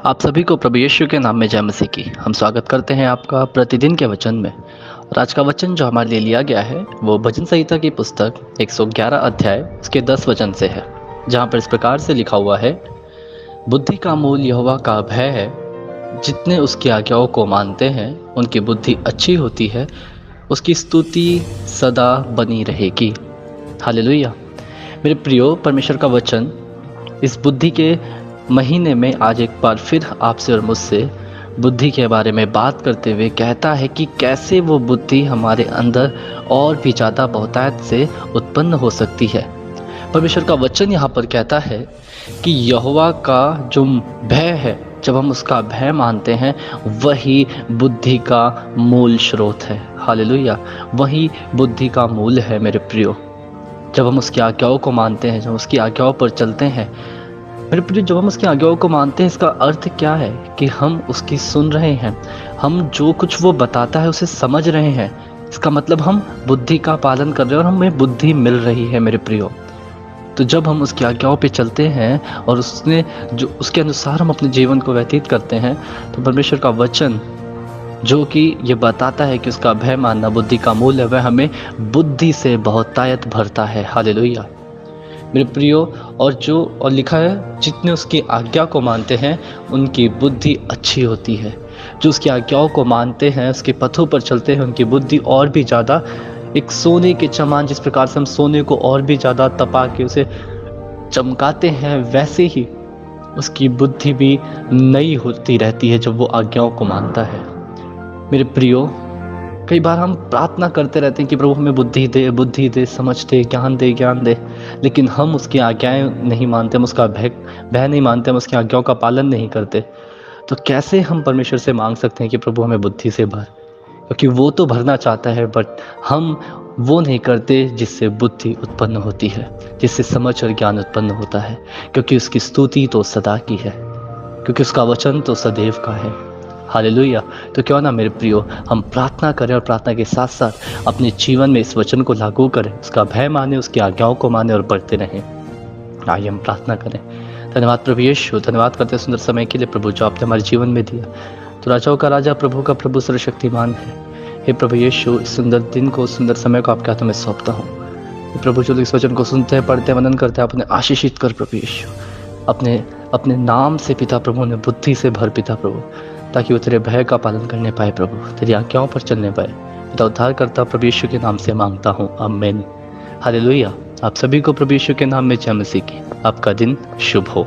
आप सभी को प्रभु यीशु के नाम में जय मसीह की। हम स्वागत करते हैं आपका प्रतिदिन के वचन में। और आज का वचन जो हमारे लिए लिया गया है वो भजन संहिता की पुस्तक 111 अध्याय उसके 10 वचन से है, जहाँ पर इस प्रकार से लिखा हुआ है। बुद्धि का मूल यहोवा का भय है, जितने उसकी आज्ञाओं को मानते हैं उनकी बुद्धि अच्छी होती है, उसकी स्तुति सदा बनी रहेगी। हालेलुया। मेरे प्रियो, परमेश्वर का वचन इस बुद्धि के महीने में आज एक बार फिर आपसे और मुझसे बुद्धि के बारे में बात करते हुए कहता है कि कैसे वो बुद्धि हमारे अंदर और भी ज़्यादा बहुतायत से उत्पन्न हो सकती है। परमेश्वर का वचन यहाँ पर कहता है कि यहोवा का जो भय है, जब हम उसका भय मानते हैं, वही बुद्धि का मूल स्रोत है। हालेलुया। वही बुद्धि का मूल है मेरे प्रियो। जब हम उसकी आज्ञाओं को मानते हैं, जब उसकी आज्ञाओं पर चलते हैं मेरे प्रिय, जब हम उसकी आज्ञाओं को मानते हैं, इसका अर्थ क्या है कि हम उसकी सुन रहे हैं, हम जो कुछ वो बताता है उसे समझ रहे हैं। इसका मतलब हम बुद्धि का पालन कर रहे हैं और हमें बुद्धि मिल रही है मेरे प्रियो। तो जब हम उसकी आज्ञाओं पे चलते हैं और उसने जो उसके अनुसार हम अपने जीवन को व्यतीत करते हैं, तो परमेश्वर का वचन जो कि ये बताता है कि उसका भय मानना बुद्धि का मूल है, वह हमें बुद्धि से बहुतायत भरता है। हालेलुया मेरे प्रियो। और लिखा है, जितने उसकी आज्ञा को मानते हैं उनकी बुद्धि अच्छी होती है। जो उसकी आज्ञाओं को मानते हैं, उसके पथों पर चलते हैं, उनकी बुद्धि और भी ज़्यादा एक सोने के समान, जिस प्रकार से हम सोने को और भी ज़्यादा तपा के उसे चमकाते हैं, वैसे ही उसकी बुद्धि भी नई होती रहती है जब वो आज्ञाओं को मानता है। मेरे प्रियो, कई बार हम प्रार्थना करते रहते हैं कि प्रभु हमें बुद्धि दे, समझ दे, ज्ञान दे, लेकिन हम उसकी आज्ञाएं नहीं मानते, हम उसका भय नहीं मानते, हम उसकी आज्ञाओं का पालन नहीं करते। तो कैसे हम परमेश्वर से मांग सकते हैं कि प्रभु हमें बुद्धि से भर? क्योंकि वो तो भरना चाहता है, बट हम वो नहीं करते जिससे बुद्धि उत्पन्न होती है, जिससे समझ और ज्ञान उत्पन्न होता है। क्योंकि उसकी स्तुति तो सदा की है, क्योंकि उसका वचन तो सदैव का है। हालेलुया। तो क्यों ना मेरे प्रियो, हम प्रार्थना करें और प्रार्थना के साथ साथ अपने जीवन में इस वचन को लागू करें, उसका भय माने, उसकी आज्ञाओं को माने और बढ़ते रहें। आइए हम प्रार्थना करें। धन्यवाद प्रभु यीशु, धन्यवाद करते सुंदर समय के लिए प्रभु, जो आपने हमारे जीवन में दिया। तो राजाओं का राजा, प्रभु का प्रभु, सर्वशक्तिमान है। हे प्रभु यीशु, इस सुंदर दिन को, सुंदर समय को आपके हाथों में सौंपता हूँ। प्रभु, जो इस वचन को सुनते हैं, पढ़ते हैं, मनन करते हैं, अपने आशीषित कर प्रभु यीशु। अपने नाम से पिता प्रभु ने बुद्धि से भर पिता प्रभु, ताकि वो तेरे भय का पालन करने पाए प्रभु, तेरी आज्ञाओं पर चलने पाए। पिता उद्धार करता प्रभु यीशु के नाम से मांगता हूँ, आमीन। हालेलुया। आप सभी को प्रभु यीशु के नाम में जय मसीह की। आपका दिन शुभ हो।